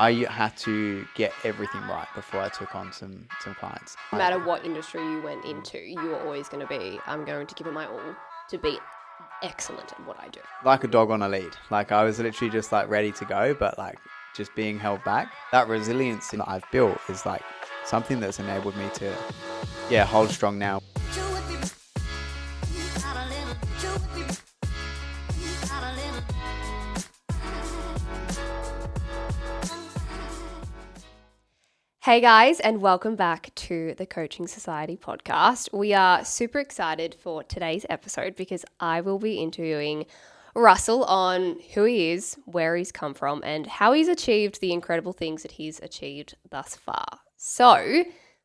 I had to get everything right before I took on some clients. No matter what industry you went into, you were always going to be, I'm going to give it my all to be excellent at what I do. Like a dog on a lead. Like I was literally just like ready to go, but like just being held back. That resilience that I've built is like something that's enabled me to, hold strong now. Hey guys, and welcome back to the Coaching Society podcast. We are super excited for today's episode because I will be interviewing Russell on who he is, where he's come from, and how he's achieved the incredible things that he's achieved thus far. So,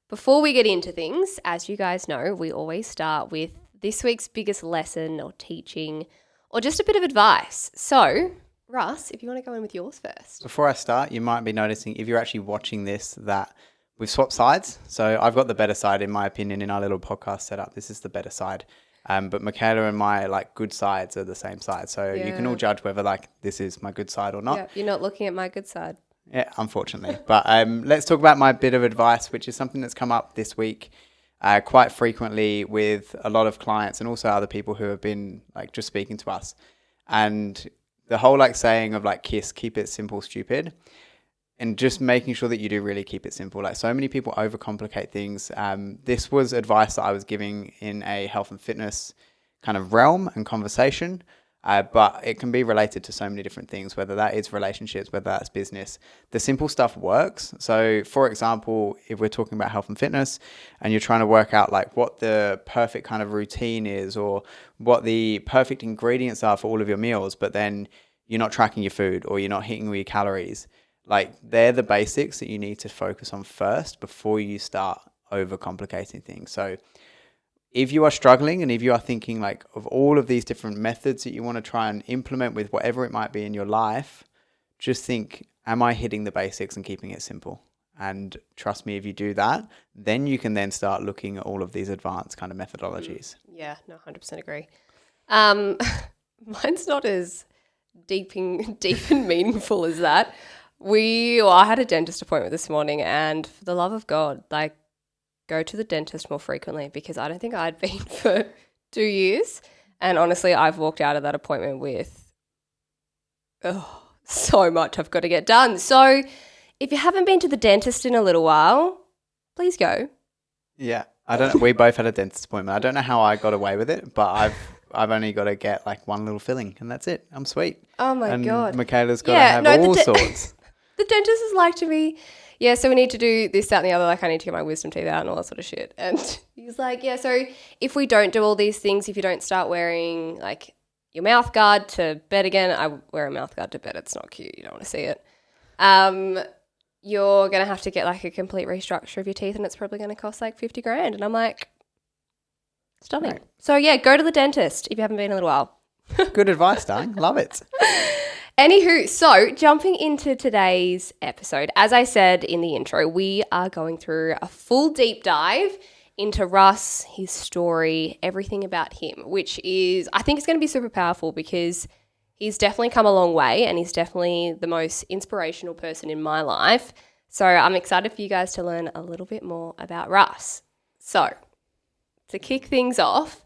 before we get into things, as you guys know, we always start with this week's biggest lesson or teaching or just a bit of advice. So, Russ, if you want to go in with yours first. Before I start, you might be noticing if you're actually watching this that we've swapped sides. So I've got the better side, in my opinion, in our little podcast setup. This is the better side. But Michaela and my like good sides are the same side. So you can all judge whether like this is my good side or not. Yeah, you're not looking at my good side. Yeah, unfortunately. But let's talk about my bit of advice, which is something that's come up this week quite frequently with a lot of clients and also other people who have been like just speaking to us. And the whole like saying of like KISS, keep it simple, stupid, and just making sure that you do really keep it simple. Like so many people overcomplicate things. This was advice that I was giving in a health and fitness kind of realm and conversation, but it can be related to so many different things, whether that is relationships, whether that's business. The simple stuff works. So for example, if we're talking about health and fitness and you're trying to work out like what the perfect kind of routine is or what the perfect ingredients are for all of your meals, but then you're not tracking your food or you're not hitting all your calories, like they're the basics that you need to focus on first before you start overcomplicating things. So if you are struggling and if you are thinking like of all of these different methods that you want to try and implement with whatever it might be in your life, just think, am I hitting the basics and keeping it simple? And trust me, if you do that, then you can then start looking at all of these advanced kind of methodologies. Yeah, no, 100% agree. Mine's not as deep and meaningful as that. I had a dentist appointment this morning, and for the love of God, like, go to the dentist more frequently because I don't think I'd been for 2 years. And honestly, I've walked out of that appointment with so much I've got to get done. So if you haven't been to the dentist in a little while, please go. Yeah, I don't know. We both had a dentist appointment. I don't know how I got away with it, but I've only got to get like one little filling and that's it. I'm sweet. Oh my God. And Michaela's got to have all sorts. The dentist is like to me, yeah, so we need to do this, that, and the other. Like I need to get my wisdom teeth out and all that sort of shit. And he's like, yeah, so if we don't do all these things, if you don't start wearing like your mouth guard to bed again, I wear a mouth guard to bed. It's not cute. You don't want to see it. You're going to have to get like a complete restructure of your teeth and it's probably going to cost like $50,000. And I'm like, stunning. Right. So yeah, go to the dentist if you haven't been in a little while. Good advice, darling. Love it. Anywho, so jumping into today's episode, as I said in the intro, we are going through a full deep dive into Russ, his story, everything about him, which is, I think it's going to be super powerful because he's definitely come a long way and he's definitely the most inspirational person in my life. So I'm excited for you guys to learn a little bit more about Russ. So to kick things off,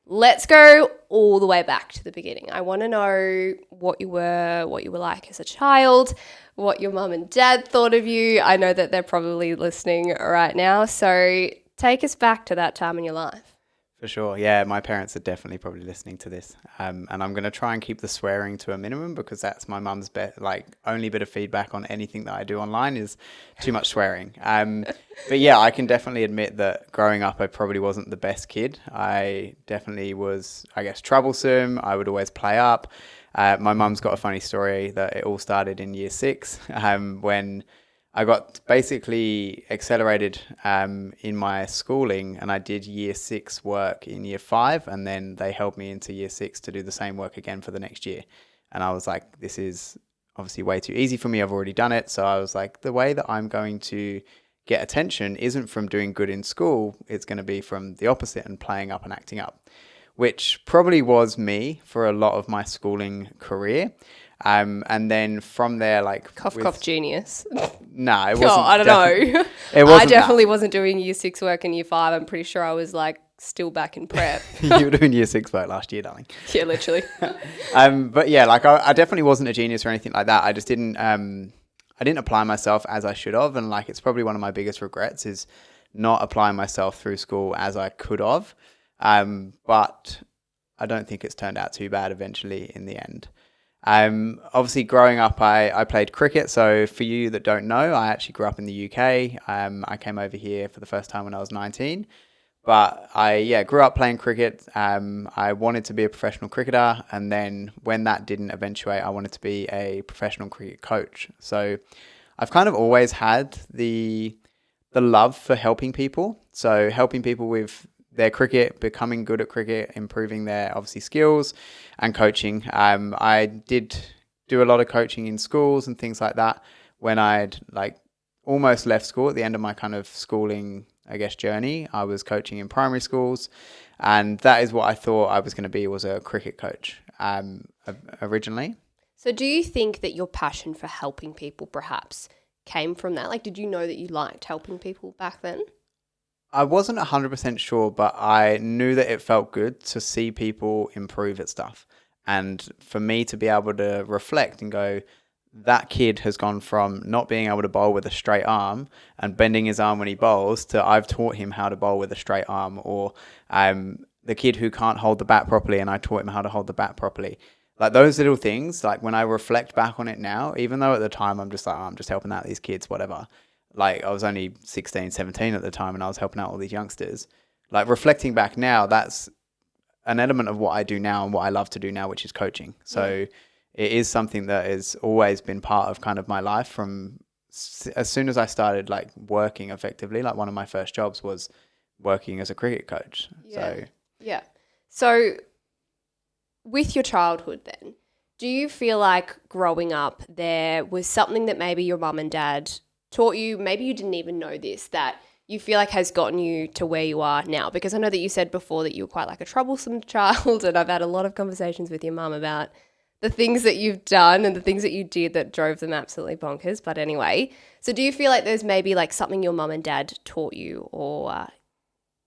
let's go all the way back to the beginning. I want to know what you were like as a child, what your mum and dad thought of you. I know that they're probably listening right now. So take us back to that time in your life. For sure. Yeah, my parents are definitely probably listening to this. And I'm going to try and keep the swearing to a minimum because that's my mum's only bit of feedback on anything that I do online is too much swearing. But yeah, I can definitely admit that growing up, I probably wasn't the best kid. I definitely was, I guess, troublesome. I would always play up. My mum's got a funny story that it all started in year 6 when I got basically accelerated in my schooling and I did year 6 work in year 5 and then they held me into year 6 to do the same work again for the next year. And I was like, this is obviously way too easy for me. I've already done it. So I was like, the way that I'm going to get attention isn't from doing good in school. It's going to be from the opposite and playing up and acting up, which probably was me for a lot of my schooling career. And then from there, like Cough, genius. No, it wasn't. Oh, I don't know. It wasn't. I definitely wasn't doing year 6 work in year 5. I'm pretty sure I was like still back in prep. You were doing year 6 work last year, darling. Yeah, literally. But yeah, like I definitely wasn't a genius or anything like that. I just didn't. I didn't apply myself as I should have, and like it's probably one of my biggest regrets is not applying myself through school as I could have. But I don't think it's turned out too bad eventually in the end. Obviously growing up, I played cricket. So for you that don't know, I actually grew up in the UK. I came over here for the first time when I was 19, but I grew up playing cricket. I wanted to be a professional cricketer. And then when that didn't eventuate, I wanted to be a professional cricket coach. So I've kind of always had the love for helping people. So helping people with their cricket, becoming good at cricket, improving their obviously skills and coaching. I did do a lot of coaching in schools and things like that when I'd like almost left school at the end of my kind of schooling, I guess, journey. I was coaching in primary schools, and that is what I thought I was going to be, was a cricket coach originally. So do you think that your passion for helping people perhaps came from that? Like, did you know that you liked helping people back then? I wasn't 100% sure, but I knew that it felt good to see people improve at stuff. And for me to be able to reflect and go, that kid has gone from not being able to bowl with a straight arm and bending his arm when he bowls to I've taught him how to bowl with a straight arm, or the kid who can't hold the bat properly and I taught him how to hold the bat properly. Like those little things, like when I reflect back on it now, even though at the time I'm just like, oh, I'm just helping out these kids, whatever. Like I was only 16, 17 at the time and I was helping out all these youngsters. Like reflecting back now, that's an element of what I do now and what I love to do now, which is coaching. So it is something that has always been part of kind of my life from as soon as I started like working effectively. Like one of my first jobs was working as a cricket coach. So with your childhood then, do you feel like growing up there was something that maybe your mum and dad taught you, maybe you didn't even know this, that you feel like has gotten you to where you are now? Because I know that you said before that you were quite like a troublesome child, and I've had a lot of conversations with your mum about the things that you've done and the things that you did that drove them absolutely bonkers. But anyway, so do you feel like there's maybe like something your mum and dad taught you or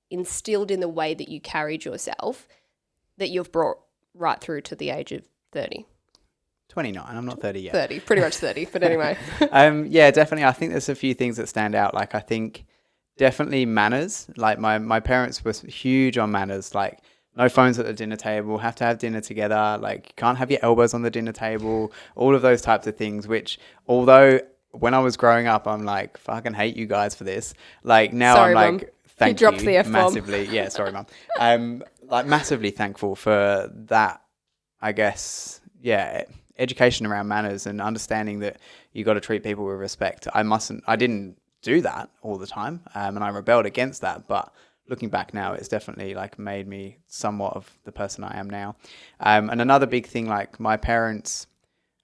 instilled in the way that you carried yourself that you've brought right through to the age of 30? 29. I'm not 30 yet. 30, pretty much 30. But anyway. Yeah, definitely. I think there's a few things that stand out. Like I think definitely manners. Like my parents were huge on manners. Like no phones at the dinner table, have to have dinner together. Like can't have your elbows on the dinner table. All of those types of things, which although when I was growing up, I'm like, fucking hate you guys for this. Like now sorry, I'm like, Mum. thank you dropped the F-bomb. Massively. Yeah, sorry, Mum. Like massively thankful for that, I guess. Yeah. Education around manners and understanding that you got to treat people with respect. I didn't do that all the time, and I rebelled against that. But looking back now, it's definitely like made me somewhat of the person I am now. And another big thing, like my parents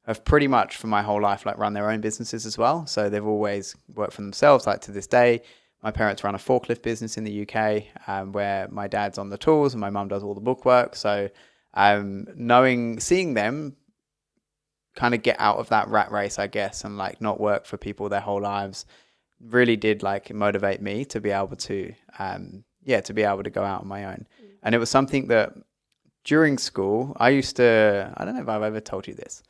have pretty much for my whole life like run their own businesses as well. So they've always worked for themselves. Like to this day, my parents run a forklift business in the UK, where my dad's on the tools and my mum does all the bookwork. So seeing them kind of get out of that rat race, I guess, and like not work for people their whole lives really did like motivate me to be able to, to be able to go out on my own. And it was something that during school, I don't know if I've ever told you this.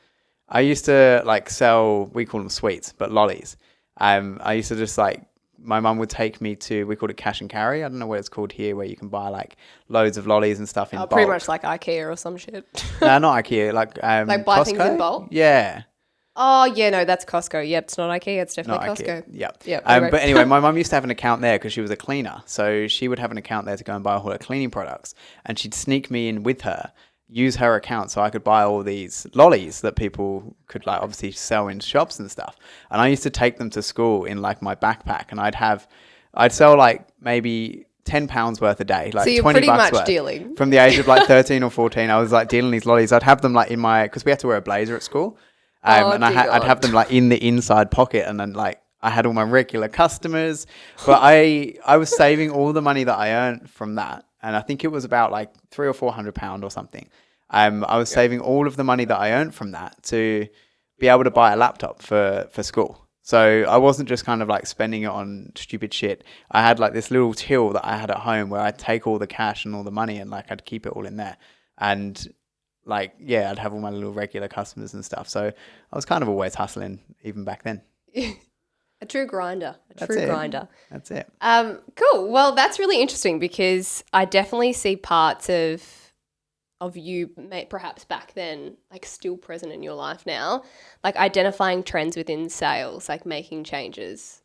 I used to like sell, we call them sweets, but lollies. I used to just like, my mum would take me to, we called it cash and carry. I don't know what it's called here, where you can buy like loads of lollies and stuff in bulk. Pretty much like IKEA or some shit. No, not IKEA. Like buy Costco? things in bulk? Yeah. Oh, yeah, no, that's Costco. Yep, it's not IKEA. It's definitely not Costco. Yep. Anyway. But anyway, my mum used to have an account there because she was a cleaner. So she would have an account there to go and buy all her cleaning products. And she'd sneak me in with her, use her account so I could buy all these lollies that people could like obviously sell in shops and stuff. And I used to take them to school in like my backpack, and I'd sell like maybe £10 worth a day, like so you're 20 pretty bucks much worth. Dealing. From the age of like 13 or 14, I was like dealing these lollies. I'd have them like in because we had to wear a blazer at school. And I'd have them like in the inside pocket, and then like I had all my regular customers. But I was saving all the money that I earned from that. And I think it was about like £300 or £400 or something. I was saving all of the money that I earned from that to be able to buy a laptop for school. So I wasn't just kind of like spending it on stupid shit. I had like this little till that I had at home where I'd take all the cash and all the money and like I'd keep it all in there. And like, yeah, I'd have all my little regular customers and stuff. So I was kind of always hustling even back then. A true grinder. Grinder. That's it. Cool. Well, that's really interesting because I definitely see parts of you perhaps back then like still present in your life now, like identifying trends within sales, like making changes.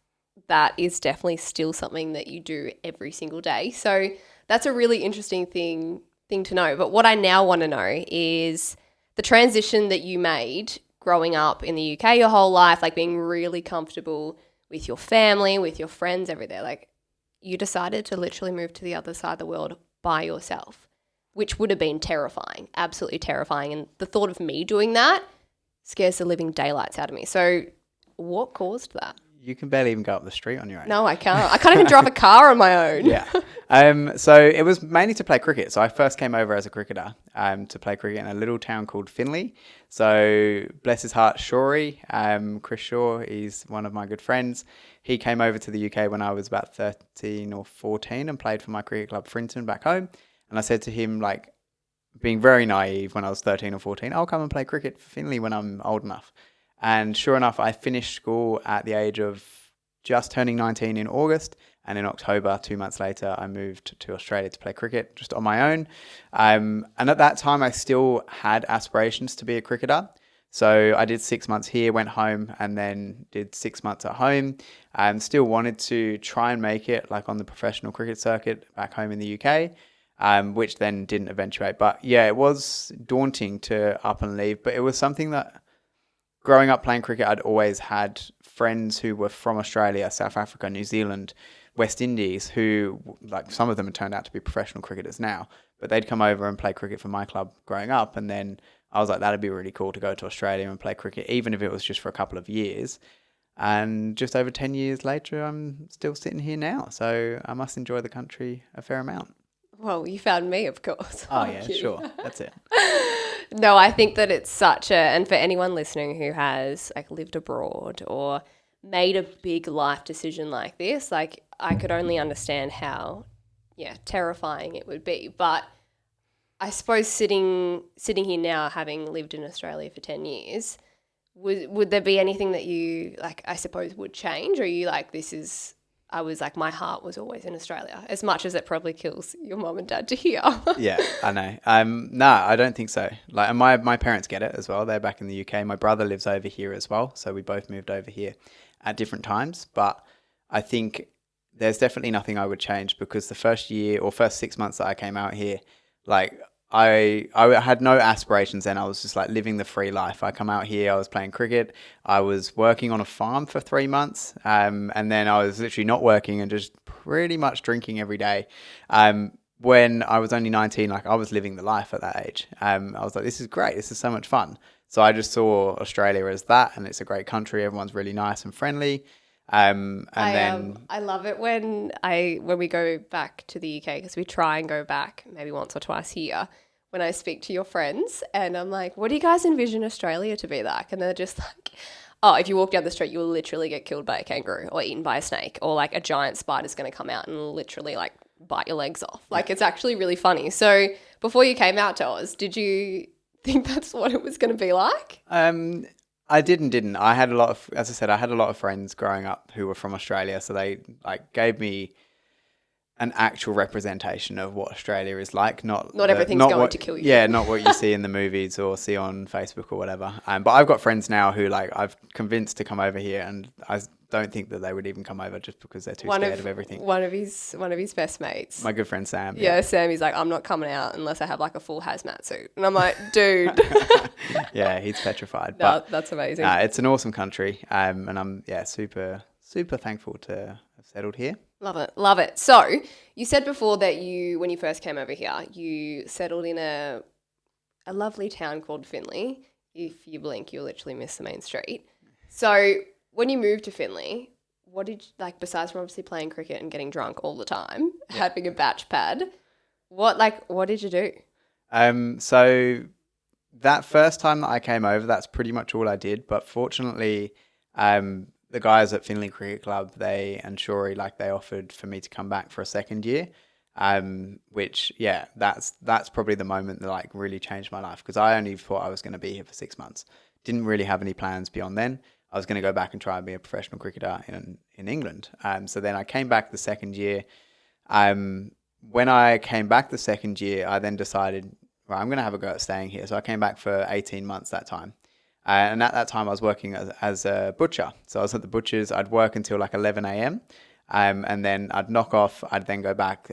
That is definitely still something that you do every single day. So that's a really interesting thing to know. But what I now want to know is the transition that you made growing up in the UK your whole life, like being really comfortable with your family, with your friends, everything. Like you decided to literally move to the other side of the world by yourself, which would have been terrifying, absolutely terrifying. And the thought of me doing that scares the living daylights out of me. So what caused that? You can barely even go up the street on your own. No, I can't. I can't even drive a car on my own. Yeah. So it was mainly to play cricket. So I first came over as a cricketer to play cricket in a little town called Finley. So bless his heart, Shawry, Chris Shaw, he's one of my good friends. He came over to the UK when I was about 13 or 14 and played for my cricket club, Frinton, back home. And I said to him, like, being very naive when I was 13 or 14, I'll come and play cricket for Finley when I'm old enough. And sure enough, I finished school at the age of just turning 19 in August. And in October, 2 months later, I moved to Australia to play cricket just on my own. And at that time, I still had aspirations to be a cricketer. So I did 6 months here, went home, and then did 6 months at home. Still wanted to try and make it like on the professional cricket circuit back home in the UK. Which then didn't eventuate. But yeah, it was daunting to up and leave. But it was something that growing up playing cricket, I'd always had friends who were from Australia, South Africa, New Zealand, West Indies, who like some of them had turned out to be professional cricketers now. But they'd come over and play cricket for my club growing up. And then I was like, that'd be really cool to go to Australia and play cricket, even if it was just for a couple of years. And just over 10 years later, I'm still sitting here now. So I must enjoy the country a fair amount. Well, you found me, of course. Oh, yeah, sure. That's it. No, I think that it's such a, and for anyone listening who has like lived abroad or made a big life decision like this, like I could only understand how, terrifying it would be. But I suppose sitting here now, having lived in Australia for 10 years, would there be anything that you like, I suppose would change? Or are you like, I was like, my heart was always in Australia, as much as it probably kills your mom and dad to hear. Yeah, I know. No, I don't think so. Like, and my parents get it as well. They're back in the UK. My brother lives over here as well. So we both moved over here at different times. But I think there's definitely nothing I would change because the first year or first 6 months that I came out here, like I had no aspirations then. I was just like living the free life. I come out here, I was playing cricket. I was working on a farm for 3 months. And then I was literally not working and just pretty much drinking every day. When I was only 19, like I was living the life at that age. I was like, this is great. This is so much fun. So I just saw Australia as that, and it's a great country. Everyone's really nice and friendly. I love it when we go back to the UK, because we try and go back maybe once or twice here, when I speak to your friends and I'm like, what do you guys envision Australia to be like? And they're just like, oh, if you walk down the street, you'll literally get killed by a kangaroo or eaten by a snake, or like a giant spider's going to come out and literally like bite your legs off. Like it's actually really funny. So before you came out to Oz, did you think that's what it was going to be like? I didn't. I had a lot of, as I said, I had a lot of friends growing up who were from Australia. So they like gave me an actual representation of what Australia is like. Not everything's going to kill you. Yeah, not what you see in the movies or see on Facebook or whatever. But I've got friends now who like I've convinced to come over here, and I don't think that they would even come over just because they're too scared of everything. One of his best mates. My good friend Sam. Yeah, Sam, he's like, I'm not coming out unless I have like a full hazmat suit. And I'm like, dude. Yeah, he's petrified. No, but that's amazing. It's an awesome country. And I'm super, super thankful to have settled here. Love it. So you said before that when you first came over here, you settled in a lovely town called Finley. If you blink, you'll literally miss the main street. So when you moved to Finley, what did you, like, besides from obviously playing cricket and getting drunk all the time, having a batch pad, what did you do? So that first time that I came over, that's pretty much all I did. But fortunately, the guys at Finley Cricket Club, they and Shorey, like they offered for me to come back for a second year. Which that's probably the moment that like really changed my life, because I only thought I was going to be here for 6 months. Didn't really have any plans beyond then. I was going to go back and try and be a professional cricketer in England. So then I came back the second year. When I came back the second year, I then decided, well, I'm going to have a go at staying here. So I came back for 18 months that time. And at that time, I was working as a butcher. So I was at the butcher's. I'd work until like 11 a.m. And then I'd knock off. I'd then go back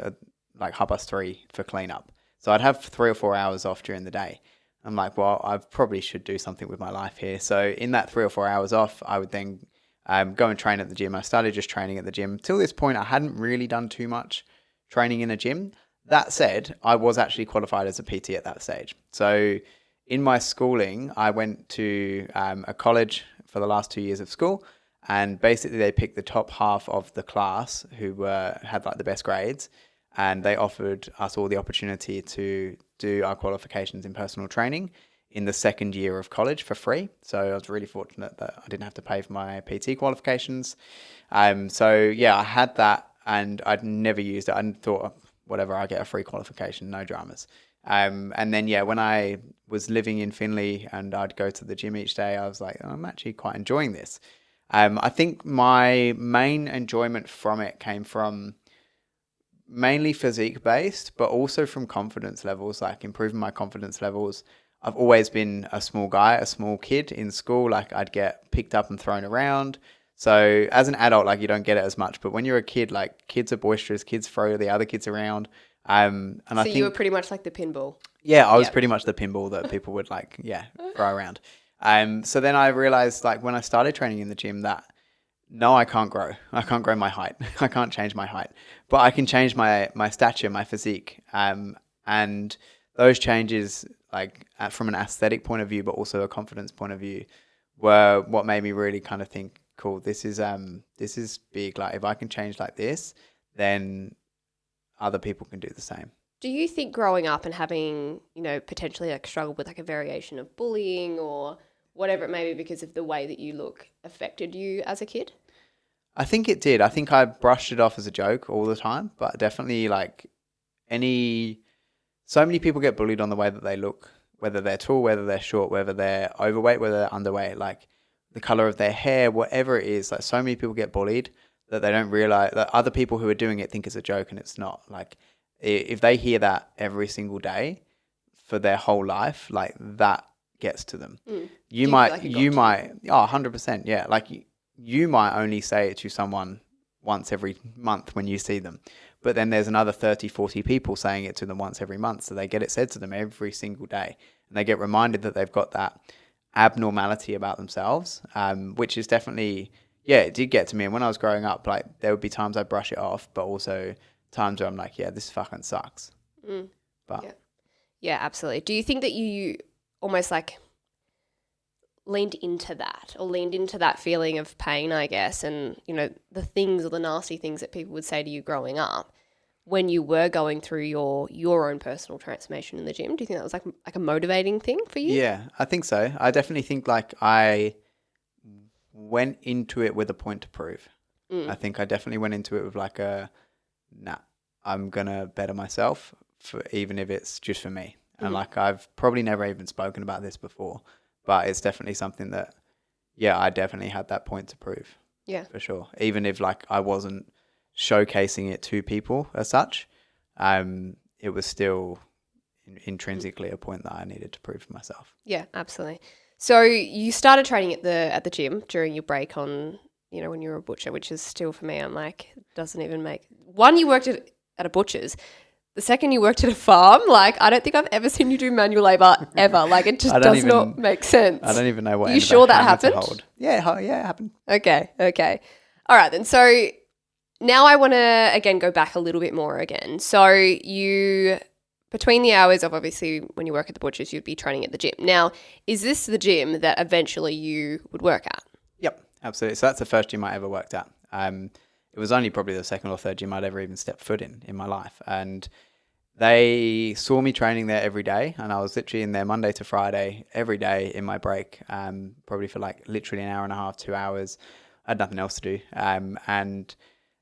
like 3:30 for cleanup. So I'd have 3 or 4 hours off during the day. I'm like, well, I probably should do something with my life here. So in that 3 or 4 hours off, I would then go and train at the gym. I started just training at the gym. Till this point, I hadn't really done too much training in a gym. That said, I was actually qualified as a PT at that stage. So in my schooling, I went to a college for the last 2 years of school. And basically, they picked the top half of the class who had like the best grades. And they offered us all the opportunity to do our qualifications in personal training in the second year of college for free. So I was really fortunate that I didn't have to pay for my PT qualifications. So yeah, I had that and I'd never used it. I thought, whatever, I get a free qualification, no dramas. And then, yeah, when I was living in Finley and I'd go to the gym each day, I was like, I'm actually quite enjoying this. I think my main enjoyment from it came from mainly physique based, but also from confidence levels, like improving my confidence levels. I've always been a small guy, a small kid in school. Like I'd get picked up and thrown around. So as an adult, like you don't get it as much, but when you're a kid, like kids are boisterous, kids throw the other kids around. And so I think you were pretty much like the pinball. Yeah, I was pretty much the pinball that people would like, throw around. So then I realized, like when I started training in the gym, that no, I can't grow. I can't grow my height. I can't change my height, but I can change my stature, my physique. And those changes, like from an aesthetic point of view, but also a confidence point of view, were what made me really kind of think, cool, this is big. Like if I can change like this, then other people can do the same. Do you think growing up and having, potentially like struggled with like a variation of bullying or whatever it may be because of the way that you look affected you as a kid? I think it did. I think I brushed it off as a joke all the time, but definitely like so many people get bullied on the way that they look, whether they're tall, whether they're short, whether they're overweight, whether they're underweight, like the color of their hair, whatever it is. Like so many people get bullied that they don't realize that other people who are doing it think it's a joke, and it's not. Like if they hear that every single day for their whole life, like that gets to them. You might 100%. Yeah. Like you might only say it to someone once every month when you see them, but then there's another 30, 40 people saying it to them once every month. So they get it said to them every single day, and they get reminded that they've got that abnormality about themselves, which is definitely, it did get to me. And when I was growing up, like there would be times I'd brush it off, but also times where I'm like, yeah, this fucking sucks. But yeah, absolutely. Do you think that you almost like leaned into that feeling of pain, I guess, and the things or the nasty things that people would say to you growing up when you were going through your own personal transformation in the gym? Do you think that was like a motivating thing for you? Yeah, I think so. I definitely think like I went into it with a point to prove. I think I definitely went into it with like I'm gonna better myself, for even if it's just for me. And like I've probably never even spoken about this before, but it's definitely something that, I definitely had that point to prove. Yeah, for sure. Even if like I wasn't showcasing it to people as such, it was still intrinsically a point that I needed to prove for myself. Yeah, absolutely. So you started training at the gym during your break on, when you were a butcher, which is still for me, I'm like, doesn't even make. One, you worked at a butcher's. The second, you worked at a farm. Like, I don't think I've ever seen you do manual labor ever. Like, it just does not make sense. I don't even know what. You sure that happened? Yeah, it happened. Okay. All right then. So now I want to again go back a little bit more again. So you, between the hours of obviously when you work at the butcher's, you'd be training at the gym. Now, is this the gym that eventually you would work at? Yep, absolutely. So that's the first gym I ever worked at. It was only probably the second or third gym I'd ever even stepped foot in my life. And They saw me training there every day, and I was literally in there Monday to Friday every day in my break, probably for like literally an hour and a half, 2 hours. I had nothing else to do. And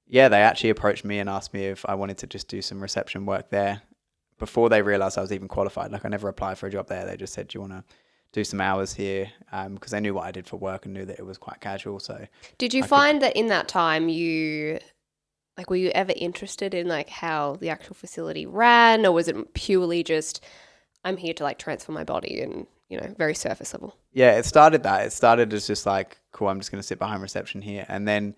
yeah, they actually approached me and asked me if I wanted to just do some reception work there before they realized I was even qualified. Like, I never applied for a job there. They just said, do you want to do some hours here? Because they knew what I did for work and knew that it was quite casual. So did you find that in that time were you ever interested in like how the actual facility ran, or was it purely just, I'm here to like transfer my body and, very surface level? Yeah, it started that. It started as just like, cool, I'm just going to sit behind reception here. And then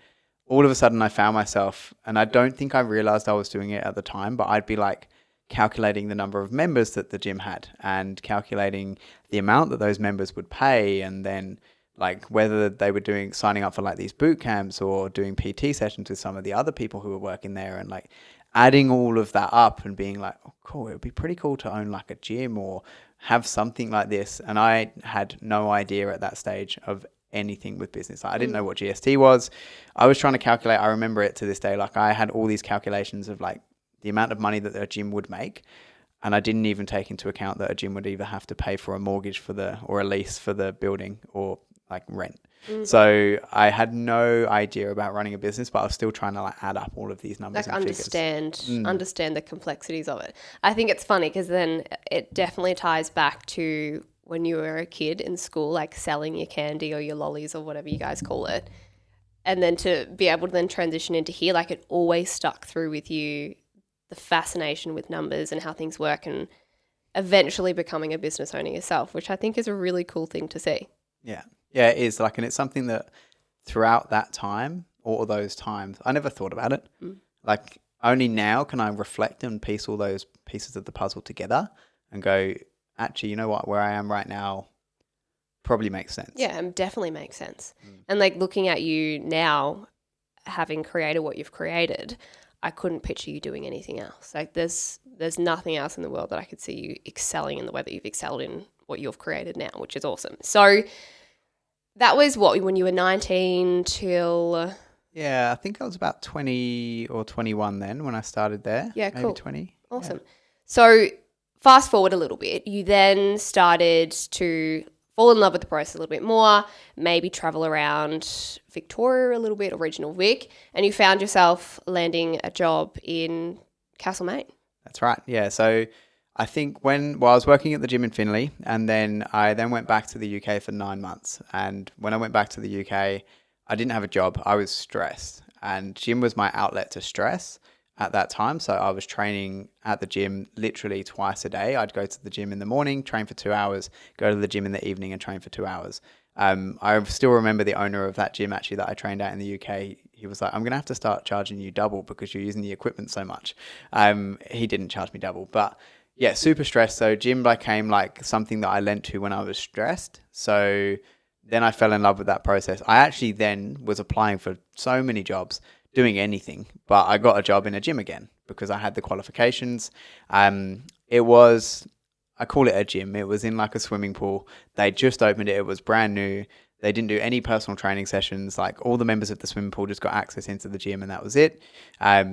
all of a sudden I found myself, and I don't think I realized I was doing it at the time, but I'd be like calculating the number of members that the gym had and calculating the amount that those members would pay, and then like whether they were signing up for like these boot camps or doing PT sessions with some of the other people who were working there, and like adding all of that up and being like, oh, cool, it would be pretty cool to own like a gym or have something like this. And I had no idea at that stage of anything with business. Like, I didn't know what GST was. I was trying to calculate. I remember it to this day. Like, I had all these calculations of like the amount of money that a gym would make. And I didn't even take into account that a gym would either have to pay for a mortgage or a lease for the building or like rent. So I had no idea about running a business, but I was still trying to like add up all of these numbers and understand the complexities of it. I think it's funny because then it definitely ties back to when you were a kid in school, like selling your candy or your lollies or whatever you guys call it. And then to be able to then transition into here, like it always stuck through with you, the fascination with numbers and how things work, and eventually becoming a business owner yourself, which I think is a really cool thing to see. Yeah. Yeah, it is. Like, and it's something that throughout that time, all those times, I never thought about it. Like, only now can I reflect and piece all those pieces of the puzzle together and go, actually, you know what, where I am right now probably makes sense. Yeah, definitely makes sense. And like looking at you now, having created what you've created, I couldn't picture you doing anything else. Like there's nothing else in the world that I could see you excelling in the way that you've excelled in what you've created now, which is awesome. So that was what, when you were 19 till... Yeah, I think I was about 20 or 21 then when I started there. Yeah, maybe cool. 20. Awesome. Yeah. So fast forward a little bit. You then started to fall in love with the process a little bit more, maybe travel around Victoria a little bit, or regional Vic, and you found yourself landing a job in Castlemaine. That's right. Yeah. So I think I was working at the gym in Finley, and then I went back to the UK for 9 months. And when I went back to the UK, I didn't have a job. I was stressed, and gym was my outlet to stress at that time. So I was training at the gym literally twice a day. I'd go to the gym in the morning, train for 2 hours, go to the gym in the evening and train for 2 hours. I still remember the owner of that gym actually that I trained at in the UK. He was like, I'm going to have to start charging you double because you're using the equipment so much. He didn't charge me double, but yeah, super stressed. So gym became like something that I lent to when I was stressed. So then I fell in love with that process. I actually then was applying for so many jobs, doing anything, but I got a job in a gym again because I had the qualifications. I call it a gym. It was in like a swimming pool. They just opened it. It was brand new. They didn't do any personal training sessions. Like all the members of the swimming pool just got access into the gym and that was it.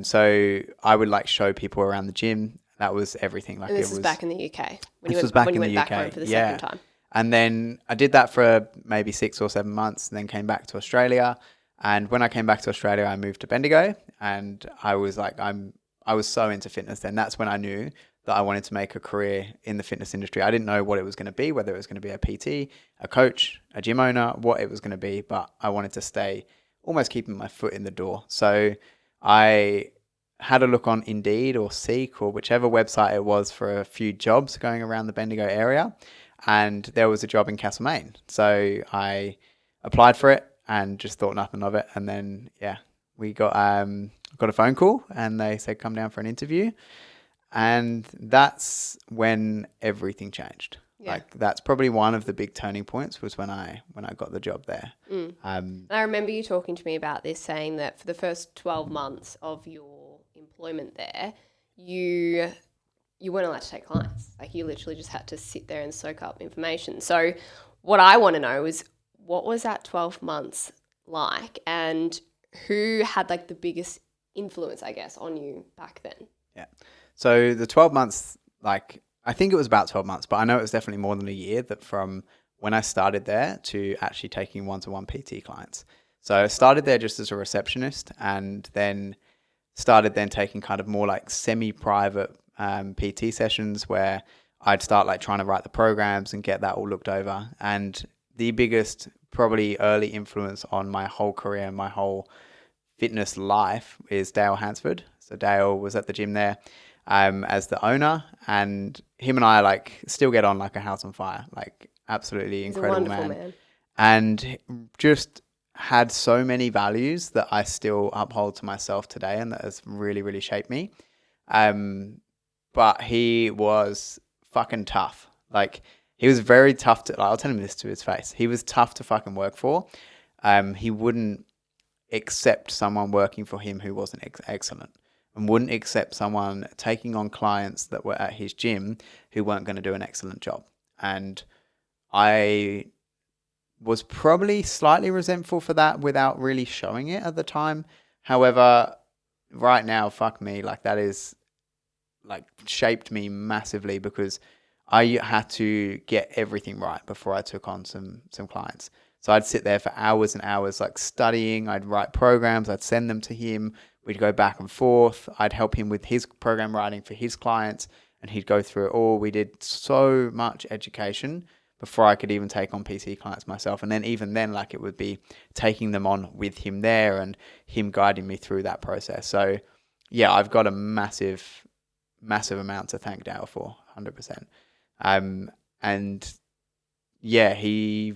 So I would like show people around the gym. That was everything. Like, and this was back in the UK. When you went back home for the second time. And then I did that for maybe 6 or 7 months and then came back to Australia. And when I came back to Australia, I moved to Bendigo, and I was like, I was so into fitness then. That's when I knew that I wanted to make a career in the fitness industry. I didn't know what it was going to be, whether it was going to be a PT, a coach, a gym owner, what it was going to be, but I wanted to stay almost keeping my foot in the door. So I had a look on Indeed or Seek or whichever website it was for a few jobs going around the Bendigo area, and there was a job in Castlemaine. So I applied for it and just thought nothing of it. And then, yeah, we got a phone call and they said, come down for an interview. And that's when everything changed. Yeah. Like that's probably one of the big turning points was when I got the job there. I remember you talking to me about this, saying that for the first 12 months of your employment there, you weren't allowed to take clients. Like you literally just had to sit there and soak up information. So what I want to know is, what was that 12 months like, and who had like the biggest influence, I guess, on you back then? Yeah. So the 12 months, like, I think it was about 12 months, but I know it was definitely more than a year that from when I started there to actually taking one-to-one PT clients. So I started there just as a receptionist and then started then taking kind of more like semi-private PT sessions where I'd start like trying to write the programs and get that all looked over. And the biggest probably early influence on my whole career and my whole fitness life is Dale Hansford. So Dale was at the gym there as the owner, and him and I like still get on like a house on fire, like absolutely He's incredible a wonderful man. and just had so many values that I still uphold to myself today, and that has really, really shaped me. But he was fucking tough. Like he was very tough to. Like, I'll tell him this to his face. He was tough to fucking work for. He wouldn't accept someone working for him who wasn't excellent, and wouldn't accept someone taking on clients that were at his gym who weren't going to do an excellent job. And I was probably slightly resentful for that without really showing it at the time. However, right now, fuck me, like that is like shaped me massively because I had to get everything right before I took on some clients. So I'd sit there for hours and hours, like studying. I'd write programs. I'd send them to him. We'd go back and forth. I'd help him with his program writing for his clients, and he'd go through it all. We did so much education before I could even take on PT clients myself. And then even then, like it would be taking them on with him there and him guiding me through that process. So yeah, I've got a massive amount to thank Dale for, 100%. And yeah, he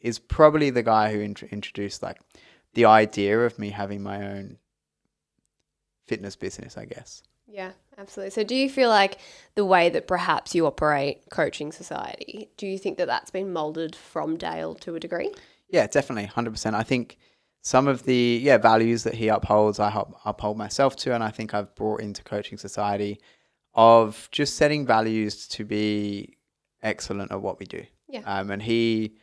is probably the guy who introduced like the idea of me having my own fitness business, I guess. Yeah, absolutely. So do you feel like the way that perhaps you operate Coaching Society, do you think that that's been molded from Dale to a degree? Yeah, definitely, 100%. I think some of the values that he upholds, I uphold myself to, and I think I've brought into Coaching Society of just setting values to be excellent at what we do. Yeah. And he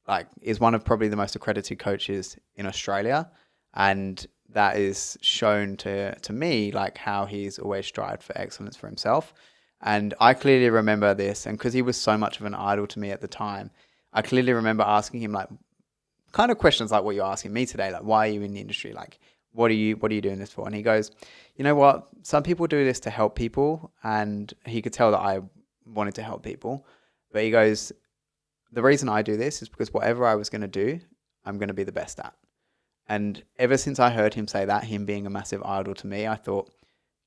like is one of probably the most accredited coaches in Australia, and that is shown to me like how he's always strived for excellence for himself. And I clearly remember this, and because he was so much of an idol to me at the time, I clearly remember asking him like kind of questions like what you're asking me today, like why are you in the industry, like what are you doing this for? And he goes, you know what, some people do this to help people, and he could tell that I wanted to help people, but he goes, the reason I do this is because whatever I was going to do, I'm going to be the best at. And ever since I heard him say that, him being a massive idol to me, I thought,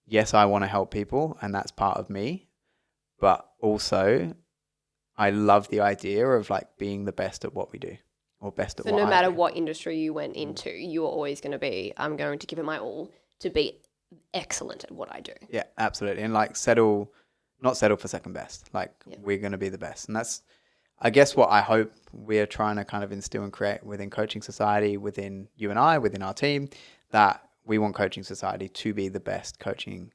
yes, I want to help people, and that's part of me. But also, I love the idea of like being the best at what we do, or best at what I do. So no matter what industry you went into, you were always going to be, I'm going to give it my all to be excellent at what I do. Yeah, absolutely. And like not settle for second best. Like we're going to be the best. And that's, I guess, what I hope we're trying to kind of instill and create within Coaching Society, within you and I, within our team, that we want Coaching Society to be the best coaching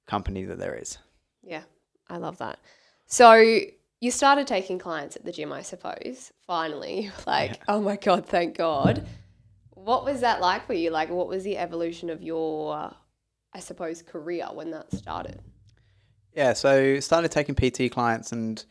company that there is. Yeah, I love that. So you started taking clients at the gym, I suppose, finally. Like, oh my God, thank God. What was that like for you? Like, what was the evolution of your, I suppose, career when that started? Yeah, so started taking PT clients and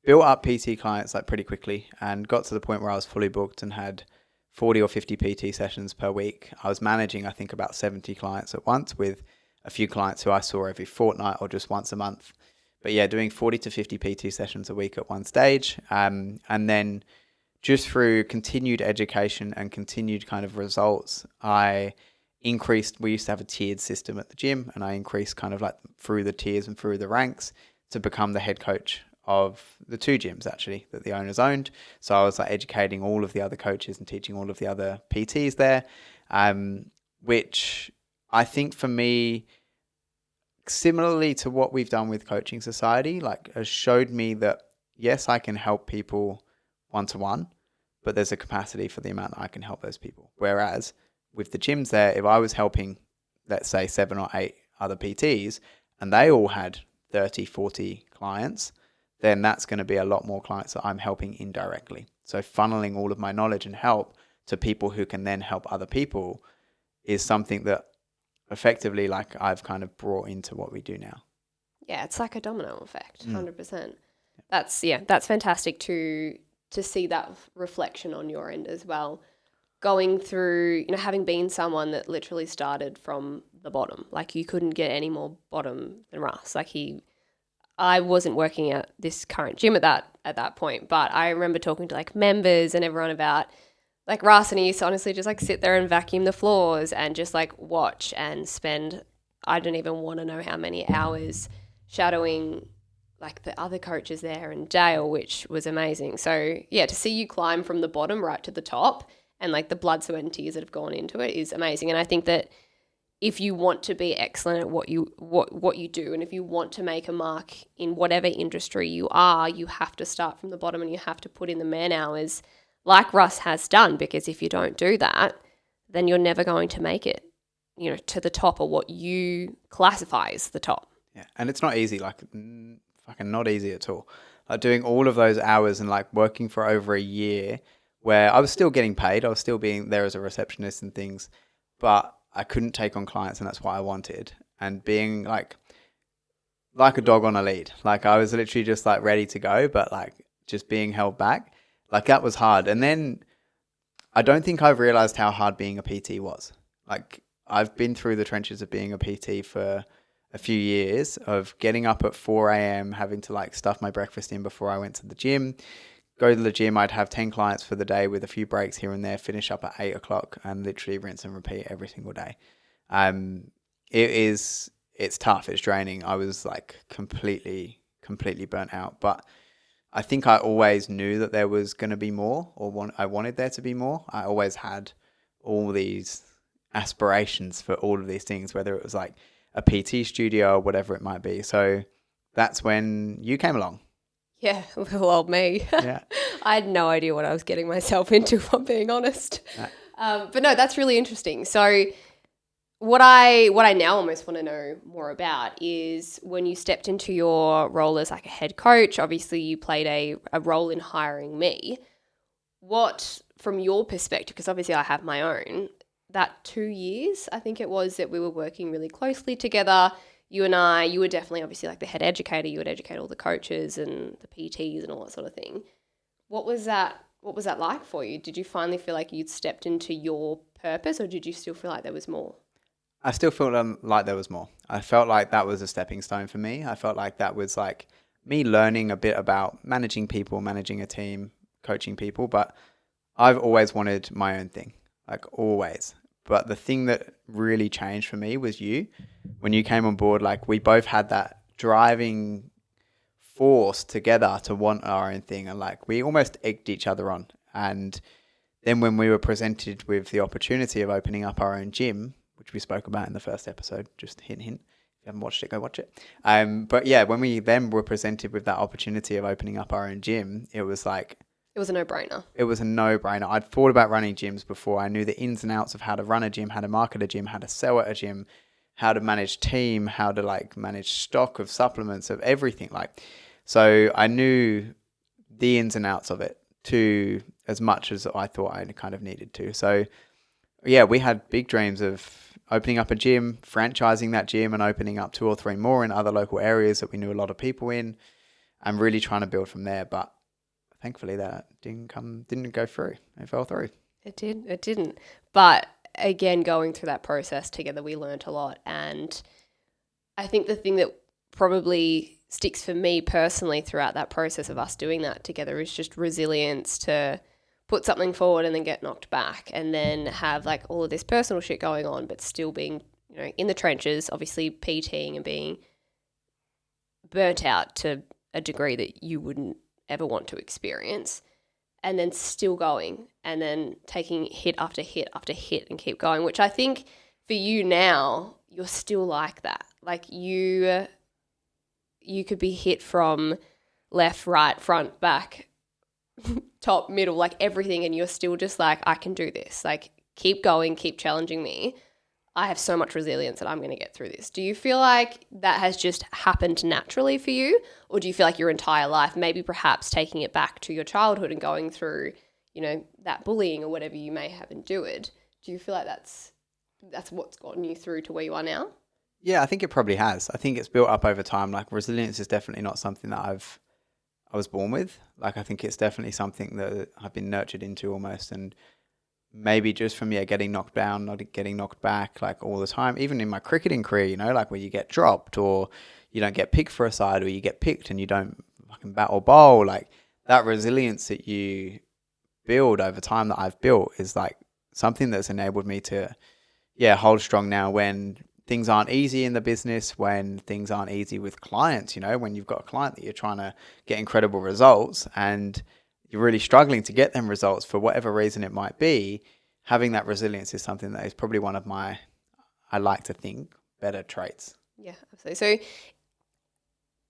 built up PT clients like pretty quickly, and got to the point where I was fully booked and had 40 or 50 PT sessions per week. I was managing, I think, about 70 clients at once, with a few clients who I saw every fortnight or just once a month. But yeah, doing 40 to 50 PT sessions a week at one stage. And then just through continued education and continued kind of results, I increased, we used to have a tiered system at the gym, and I increased kind of like through the tiers and through the ranks to become the head coach of the two gyms actually that the owners owned. So I was like educating all of the other coaches and teaching all of the other PTs there, which I think for me, similarly to what we've done with Coaching Society, like has showed me that yes, I can help people one-to-one, but there's a capacity for the amount that I can help those people. Whereas with the gyms there, if I was helping, let's say 7 or 8 other PTs and they all had 30, 40 clients, then that's going to be a lot more clients that I'm helping indirectly. So funneling all of my knowledge and help to people who can then help other people is something that effectively like I've kind of brought into what we do now. Yeah, it's like a domino effect, 100%. That's fantastic to see that reflection on your end as well. Going through, having been someone that literally started from the bottom, like you couldn't get any more bottom than Russ. I wasn't working at this current gym at that point, but I remember talking to like members and everyone about like Russ, and he used to honestly just like sit there and vacuum the floors and just like watch and spend, I don't even want to know how many hours shadowing like the other coaches there and Dale, which was amazing. So yeah, to see you climb from the bottom right to the top and like the blood, sweat and tears that have gone into it is amazing. And I think that if you want to be excellent at what you do, and if you want to make a mark in whatever industry you are, you have to start from the bottom and you have to put in the man hours like Russ has done, because if you don't do that, then you're never going to make it, to the top or what you classify as the top. Yeah, and it's not easy, like fucking not easy at all. Like doing all of those hours and like working for over a year where I was still getting paid, I was still being there as a receptionist and things, but I couldn't take on clients, and that's what I wanted. And being like a dog on a lead, like I was literally just like ready to go, but like just being held back, like that was hard. And then I don't think I've realized how hard being a PT was. Like I've been through the trenches of being a PT for a few years, of getting up at 4 a.m, having to like stuff my breakfast in before I went to the gym. Go to the gym, I'd have 10 clients for the day with a few breaks here and there, finish up at 8 o'clock and literally rinse and repeat every single day. It's tough, it's draining. I was like completely burnt out, but I think I always knew that there was going to be more, I wanted there to be more. I always had all these aspirations for all of these things, whether it was like a PT studio or whatever it might be. So that's when you came along. Yeah, little old me. Yeah. I had no idea what I was getting myself into, if I'm being honest. But no, that's really interesting. So what I now almost want to know more about is when you stepped into your role as like a head coach, obviously you played a role in hiring me. What, from your perspective, because obviously I have my own, that 2 years, I think it was, that we were working really closely together, you and I, you were definitely obviously like the head educator. You would educate all the coaches and the PTs and all that sort of thing. What was that like for you? Did you finally feel like you'd stepped into your purpose, or did you still feel like there was more? I still felt like there was more. I felt like that was a stepping stone for me. I felt like that was like me learning a bit about managing people, managing a team, coaching people. But I've always wanted my own thing, like always. But the thing that really changed for me was you. When you came on board, like we both had that driving force together to want our own thing, and like we almost egged each other on. And then when we were presented with the opportunity of opening up our own gym, which we spoke about in the first episode, just hint. If you haven't watched it, go watch it. But yeah, when we then were presented with that opportunity of opening up our own gym, it was like, it was a no-brainer. It was a no-brainer. I'd thought about running gyms before. I knew the ins and outs of how to run a gym, how to market a gym, how to sell at a gym, how to manage team, how to like manage stock of supplements, of everything. Like, so I knew the ins and outs of it to as much as I thought I kind of needed to. So yeah, we had big dreams of opening up a gym, franchising that gym and opening up 2 or 3 more in other local areas that we knew a lot of people in, and really trying to build from there. But thankfully that didn't go through. It fell through. It didn't. But again, going through that process together, we learned a lot. And I think the thing that probably sticks for me personally throughout that process of us doing that together is just resilience to put something forward and then get knocked back, and then have like all of this personal shit going on, but still being, in the trenches, obviously PTing and being burnt out to a degree that you wouldn't ever want to experience, and then still going, and then taking hit after hit after hit and keep going, which I think for you now, you're still like that. Like you could be hit from left, right, front, back, top, middle, like everything, and you're still just like, I can do this. Like, keep going, keep challenging me. I have so much resilience that I'm going to get through this. Do you feel like that has just happened naturally for you? Or do you feel like your entire life, maybe perhaps taking it back to your childhood and going through, that bullying or whatever you may have endured, do you feel like that's that's what's gotten you through to where you are now? Yeah, I think it probably has. I think it's built up over time. Like resilience is definitely not something that I was born with. Like I think it's definitely something that I've been nurtured into almost, and maybe just from getting knocked down, not getting knocked back like all the time. Even in my cricketing career, like where you get dropped or you don't get picked for a side, or you get picked and you don't fucking bat or bowl. Like that resilience that you build over time that I've built is like something that's enabled me to hold strong now when things aren't easy in the business, when things aren't easy with clients, when you've got a client that you're trying to get incredible results and you're really struggling to get them results for whatever reason it might be. Having that resilience is something that is probably one of my, I like to think, better traits. Yeah, absolutely. So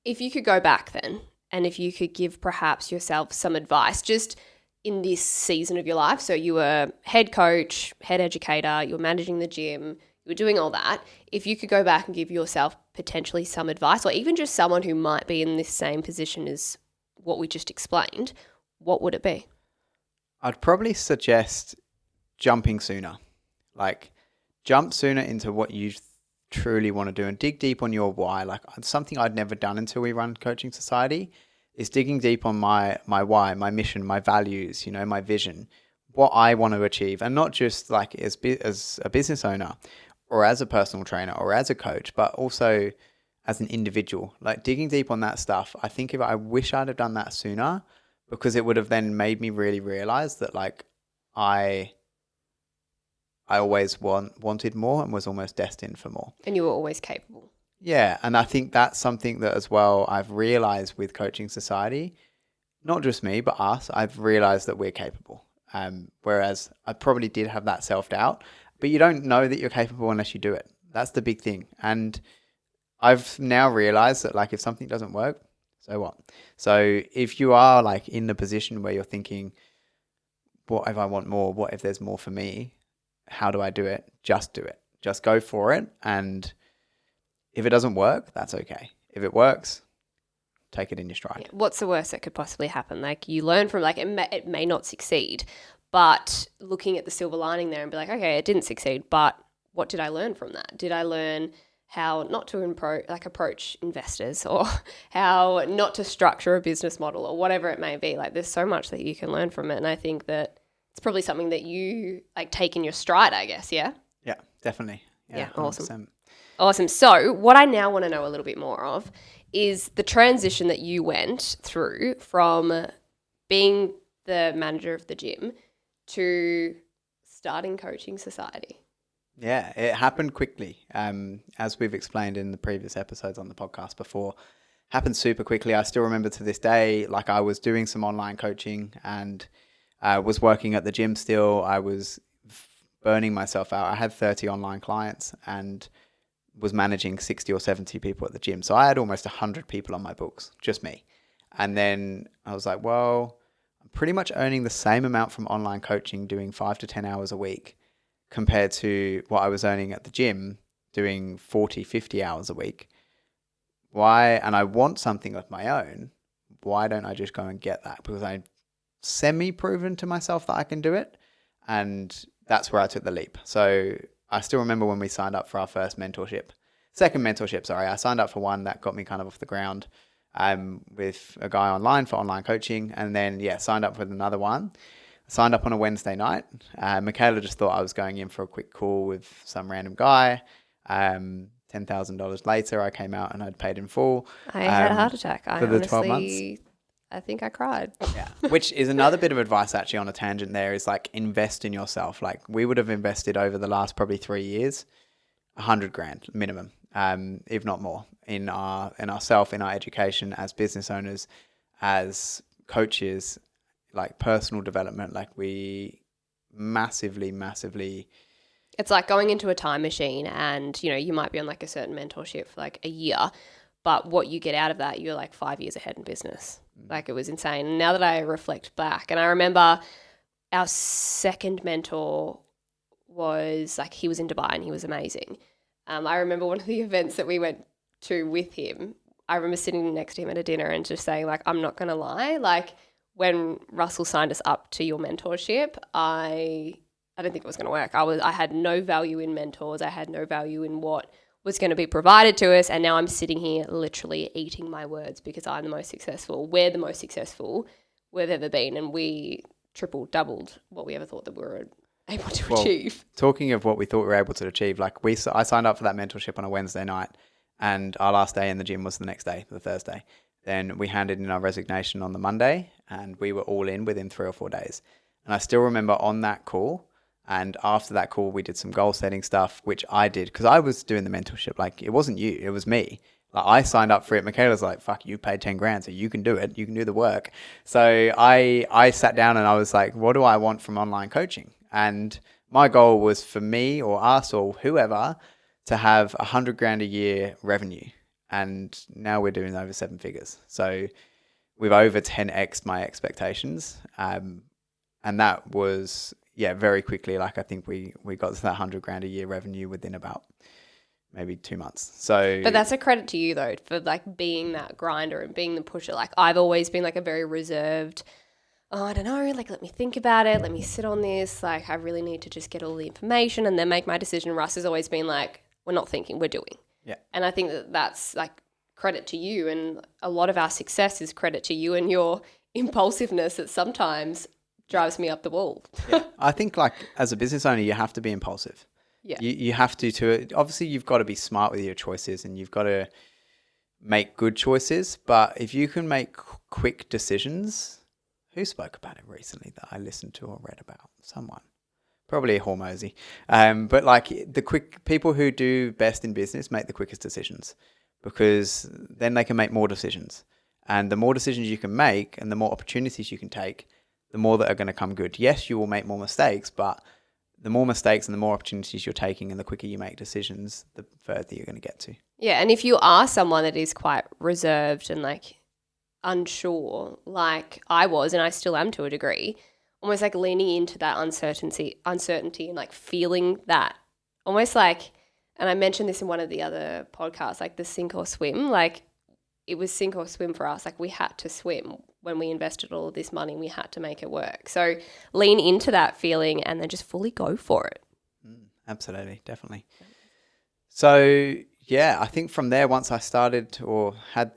if you could go back then, and if you could give perhaps yourself some advice just in this season of your life, so you were head coach, head educator, you were managing the gym, you were doing all that. If you could go back and give yourself potentially some advice, or even just someone who might be in this same position as what we just explained, what would it be? I'd probably suggest jumping sooner. Like jump sooner into what you truly want to do and dig deep on your why. Like something I'd never done until we run Coaching Society is digging deep on my why, my mission, my values, my vision, what I want to achieve, and not just like as a business owner or as a personal trainer or as a coach, but also as an individual, like digging deep on that stuff. I wish I'd have done that sooner, because it would have then made me really realize that like I always wanted more and was almost destined for more. And you were always capable. Yeah. And I think that's something that as well I've realized with Coaching Society, not just me, but us, I've realized that we're capable. Whereas I probably did have that self-doubt, but you don't know that you're capable unless you do it. That's the big thing. And I've now realized that like if something doesn't work, so what? So if you are like in the position where you're thinking, what if I want more? What if there's more for me? How do I do it? Just do it. Just go for it. And if it doesn't work, that's okay. If it works, take it in your stride. Yeah. What's the worst that could possibly happen? Like you learn from like it may not succeed, but looking at the silver lining there and be like, okay, it didn't succeed, but what did I learn from that? Did I learn how not to approach investors, or how not to structure a business model, or whatever it may be? Like there's so much that you can learn from it, and I think that it's probably something that you like take in your stride, I guess. Yeah. Yeah, definitely. Yeah, awesome. So what I now want to know a little bit more of is the transition that you went through from being the manager of the gym to starting Coaching Society. Yeah, it happened quickly. As we've explained in the previous episodes on the podcast before, happened super quickly. I still remember to this day, like I was doing some online coaching and was working at the gym still. I was burning myself out. I had 30 online clients and was managing 60 or 70 people at the gym. So I had almost 100 people on my books, just me. And then I was like, well, I'm pretty much earning the same amount from online coaching, doing 5 to 10 hours a week, compared to what I was earning at the gym, doing 40, 50 hours a week. Why? And I want something of my own. Why don't I just go and get that? Because I semi-proven to myself that I can do it. And that's where I took the leap. So I still remember when we signed up for our second mentorship, I signed up for one that got me kind of off the ground with a guy online for online coaching. And then, signed up with another one. Signed up on a Wednesday night. Michaela just thought I was going in for a quick call with some random guy. $10,000 later, I came out and I'd paid in full. I had a heart attack. For the 12 months. I think I cried. Yeah, which is another bit of advice actually on a tangent there, is like invest in yourself. Like we would have invested over the last probably 3 years, $100,000 minimum, if not more, in ourselves, in our education as business owners, as coaches, like personal development. Like we massively. It's like going into a time machine and, you might be on like a certain mentorship for like a year, but what you get out of that, you're like 5 years ahead in business. Like it was insane. Now that I reflect back, and I remember our second mentor was like, he was in Dubai and he was amazing. I remember one of the events that we went to with him, I remember sitting next to him at a dinner and just saying like, I'm not going to lie. Like when Russell signed us up to your mentorship, I I didn't think it was going to work. I had no value in mentors. I had no value in what was going to be provided to us. And now I'm sitting here literally eating my words because I'm the most successful. We're the most successful we've ever been. And we tripled, doubled what we ever thought that we were able to achieve. Talking of what we thought we were able to achieve, like I signed up for that mentorship on a Wednesday night, and our last day in the gym was the next day, the Thursday. Then we handed in our resignation on the Monday, and we were all in within 3 or 4 days. And I still remember on that call, and after that call, we did some goal setting stuff, which I did because I was doing the mentorship. Like, it wasn't you, it was me. Like, I signed up for it. Michaela's like, fuck, you paid 10 grand, so you can do it. You can do the work. So I sat down and I was like, what do I want from online coaching? And my goal was for me or us or whoever to have 100 grand a year revenue. And now we're doing over 7 figures. So we've over 10x'd my expectations. And that was, very quickly. Like, I think we got to that 100 grand a year revenue within about maybe 2 months. So, but that's a credit to you though, for like being that grinder and being the pusher. Like, I've always been like a very reserved, I don't know, like, let me think about it. Let me sit on this. Like, I really need to just get all the information and then make my decision. Russ has always been like, we're not thinking, we're doing. Yeah. And I think that's like credit to you. And a lot of our success is credit to you and your impulsiveness that sometimes drives me up the wall. Yeah. I think, like, as a business owner, you have to be impulsive. Yeah. You have to obviously you've got to be smart with your choices and you've got to make good choices. But if you can make quick decisions, who spoke about it recently that I listened to or read about? Someone. Probably Hormozy. But like, the quick people who do best in business make the quickest decisions because then they can make more decisions. And the more decisions you can make and the more opportunities you can take, the more that are going to come good. Yes, you will make more mistakes, but the more mistakes and the more opportunities you're taking and the quicker you make decisions, the further you're going to get to. Yeah. And if you are someone that is quite reserved and like unsure, like I was and I still am to a degree, almost like leaning into that uncertainty and like feeling that almost like, and I mentioned this in one of the other podcasts, like the sink or swim, like it was sink or swim for us. Like, we had to swim when we invested all of this money, we had to make it work. So lean into that feeling and then just fully go for it. Absolutely. Definitely. So yeah, I think from there, once I started or had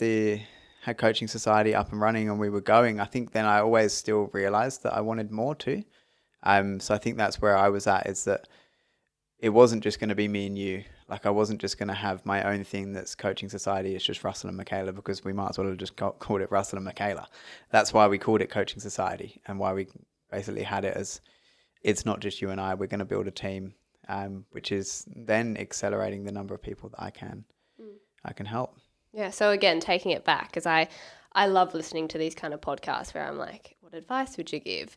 Coaching Society up and running and we were going, I think then I always still realized that I wanted more too. So I think that's where I was at, is that it wasn't just going to be me and you. Like, I wasn't just going to have my own thing that's Coaching Society. It's just Russell and Michaela, because we might as well have just called it Russell and Michaela. That's why we called it Coaching Society and why we basically had it as, it's not just you and I, we're going to build a team, which is then accelerating the number of people that I can help. Yeah. So again, taking it back, because I love listening to these kind of podcasts where I'm like, what advice would you give?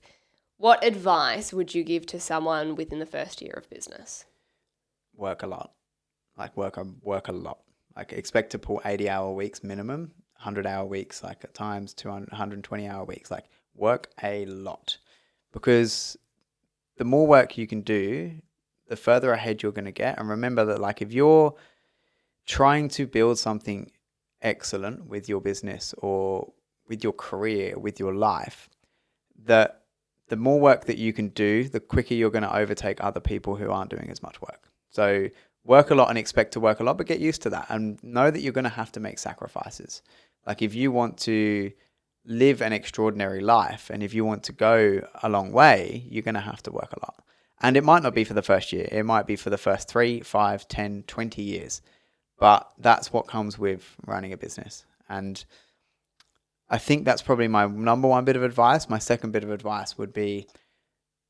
What advice would you give to someone within the first year of business? Work a lot. Like, work a lot. Like, expect to pull 80-hour weeks minimum, 100-hour weeks, like at times 200, 120-hour weeks. Like, work a lot, because the more work you can do, the further ahead you're going to get. And remember that, like, if you're trying to build something excellent with your business or with your career, with your life, that the more work that you can do, the quicker you're going to overtake other people who aren't doing as much work. So work a lot and expect to work a lot, but get used to that and know that you're going to have to make sacrifices. Like, if you want to live an extraordinary life and if you want to go a long way, you're going to have to work a lot. And it might not be for the first year. It might be for the first 3, 5, 10, 20 years. But that's what comes with running a business. And I think that's probably my number one bit of advice. My second bit of advice would be,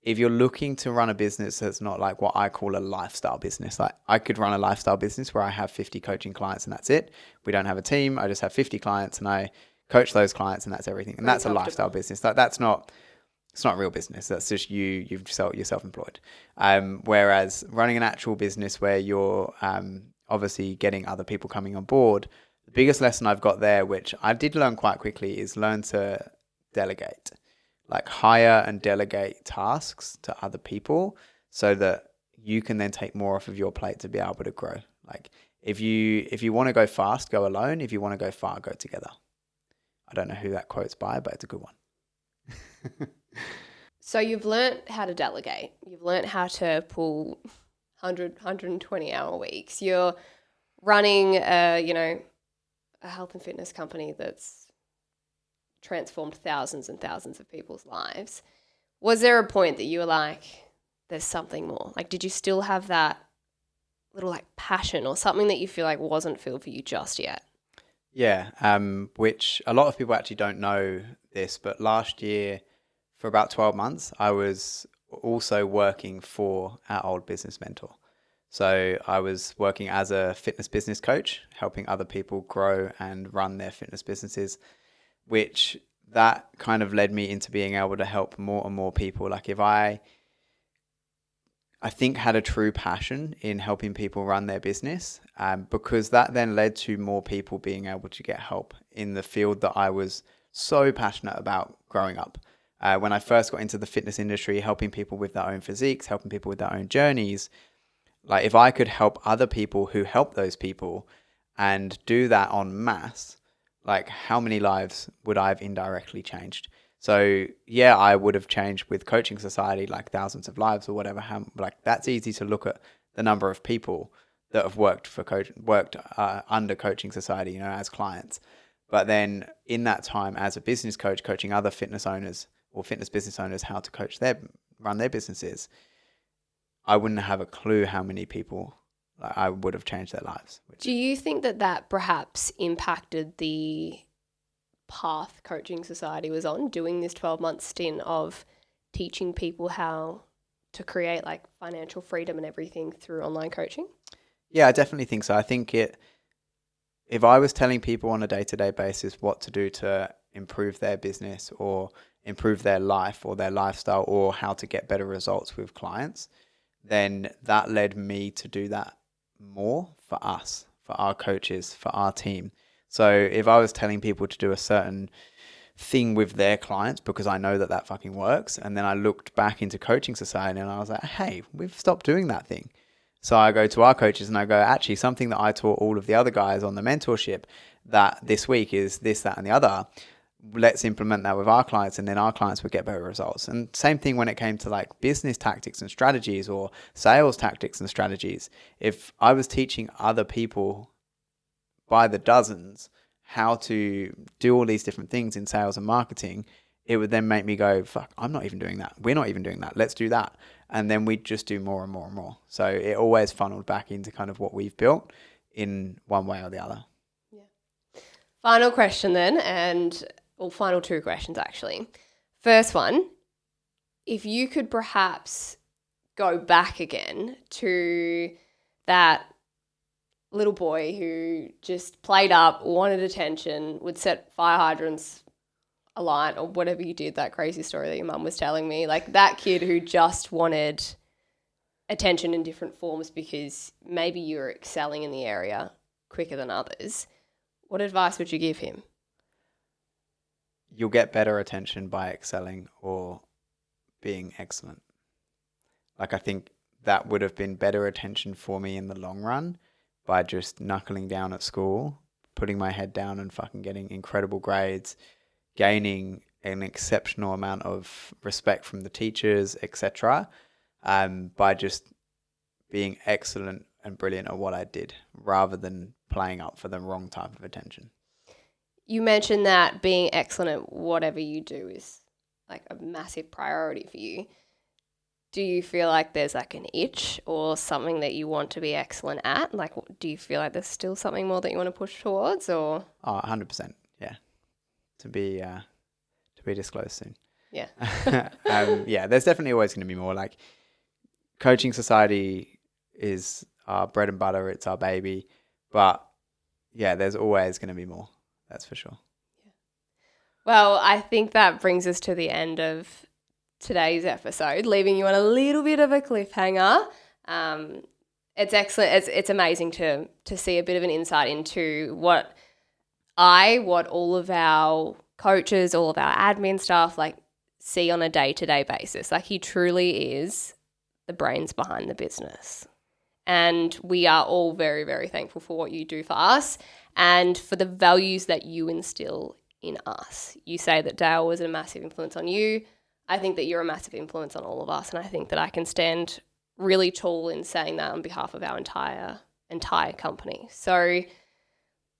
if you're looking to run a business that's not like what I call a lifestyle business, like I could run a lifestyle business where I have 50 coaching clients and that's it. We don't have a team. I just have 50 clients and I coach those clients and that's everything. And that's a lifestyle business. It's not real business. That's just you're self-employed. Whereas running an actual business where you're obviously getting other people coming on board, the biggest lesson I've got there, which I did learn quite quickly, is learn to delegate. Like, hire and delegate tasks to other people so that you can then take more off of your plate to be able to grow. Like, if you want to go fast, go alone. If you want to go far, go together. I don't know who that quote's by, but it's a good one. So you've learnt how to delegate. You've learnt how to pull 120-hour weeks. You're running a health and fitness company that's transformed thousands and thousands of people's lives. Was there a point that you were like, there's something more? Like, did you still have that little like passion or something that you feel like wasn't filled for you just yet? Yeah, which a lot of people actually don't know this, but last year for about 12 months, I was also working for our old business mentor. So I was working as a fitness business coach, helping other people grow and run their fitness businesses, which that kind of led me into being able to help more and more people. Like if I think had a true passion in helping people run their business, because that then led to more people being able to get help in the field that I was so passionate about growing up. When I first got into the fitness industry, helping people with their own physiques, helping people with their own journeys, like if I could help other people who help those people and do that en masse, like how many lives would I have indirectly changed? So yeah, I would have changed with Coaching Society, like thousands of lives or whatever. Like that's easy to look at the number of people that have worked under Coaching Society, as clients. But then in that time as a business coach, coaching other fitness owners or fitness business owners how to run their businesses, I wouldn't have a clue how many people I would have changed their lives. Do you think that perhaps impacted the path Coaching Society was on, doing this 12-month stint of teaching people how to create like financial freedom and everything through online coaching? Yeah, I definitely think so. I think if I was telling people on a day-to-day basis what to do to improve their business or improve their life or their lifestyle or how to get better results with clients, then that led me to do that more for us, for our coaches, for our team. So if I was telling people to do a certain thing with their clients because I know that fucking works, and then I looked back into Coaching Society and I was like, hey, we've stopped doing that thing. So I go to our coaches and I go, actually, something that I taught all of the other guys on the mentorship that this week is this, that, and the other. Let's implement that with our clients, and then our clients would get better results. And same thing when it came to like business tactics and strategies or sales tactics and strategies. If I was teaching other people by the dozens how to do all these different things in sales and marketing, it would then make me go, fuck, I'm not even doing that. We're not even doing that. Let's do that. And then we'd just do more and more and more. So it always funneled back into kind of what we've built in one way or the other. Yeah. Final question then, final two questions actually. First one, if you could perhaps go back again to that little boy who just played up, wanted attention, would set fire hydrants alight or whatever you did, that crazy story that your mum was telling me, like that kid who just wanted attention in different forms because maybe you were excelling in the area quicker than others, what advice would you give him? You'll get better attention by excelling or being excellent. Like I think that would have been better attention for me in the long run by just knuckling down at school, putting my head down and fucking getting incredible grades, gaining an exceptional amount of respect from the teachers, etc., by just being excellent and brilliant at what I did rather than playing up for the wrong type of attention. You mentioned that being excellent at whatever you do is like a massive priority for you. Do you feel like there's like an itch or something that you want to be excellent at? Like, do you feel like there's still something more that you want to push towards, or? Oh, 100%. Yeah. To be disclosed soon. Yeah. Yeah, there's definitely always going to be more. Like Coaching Society is our bread and butter. It's our baby. But yeah, there's always going to be more. That's for sure. Yeah. Well, I think that brings us to the end of today's episode, leaving you on a little bit of a cliffhanger. It's excellent. It's amazing to see a bit of an insight into what all of our coaches, all of our admin staff like see on a day-to-day basis. Like he truly is the brains behind the business. And we are all very, very thankful for what you do for us and for the values that you instill in us. You say that Dale was a massive influence on you. I think that you're a massive influence on all of us, and I think that I can stand really tall in saying that on behalf of our entire company. So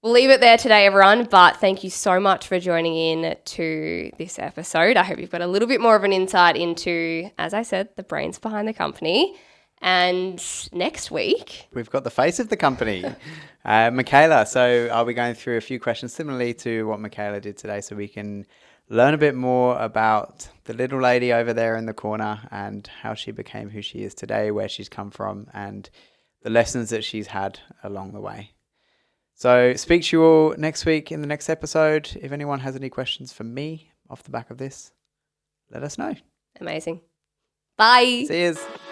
we'll leave it there today, everyone, but thank you so much for joining in to this episode. I hope you've got a little bit more of an insight into, as I said, the brains behind the company. And next week, we've got the face of the company, Michaela. So I'll be going through a few questions similarly to what Michaela did today, so we can learn a bit more about the little lady over there in the corner and how she became who she is today, where she's come from, and the lessons that she's had along the way. So speak to you all next week in the next episode. If anyone has any questions for me off the back of this, let us know. Amazing. Bye. See yous.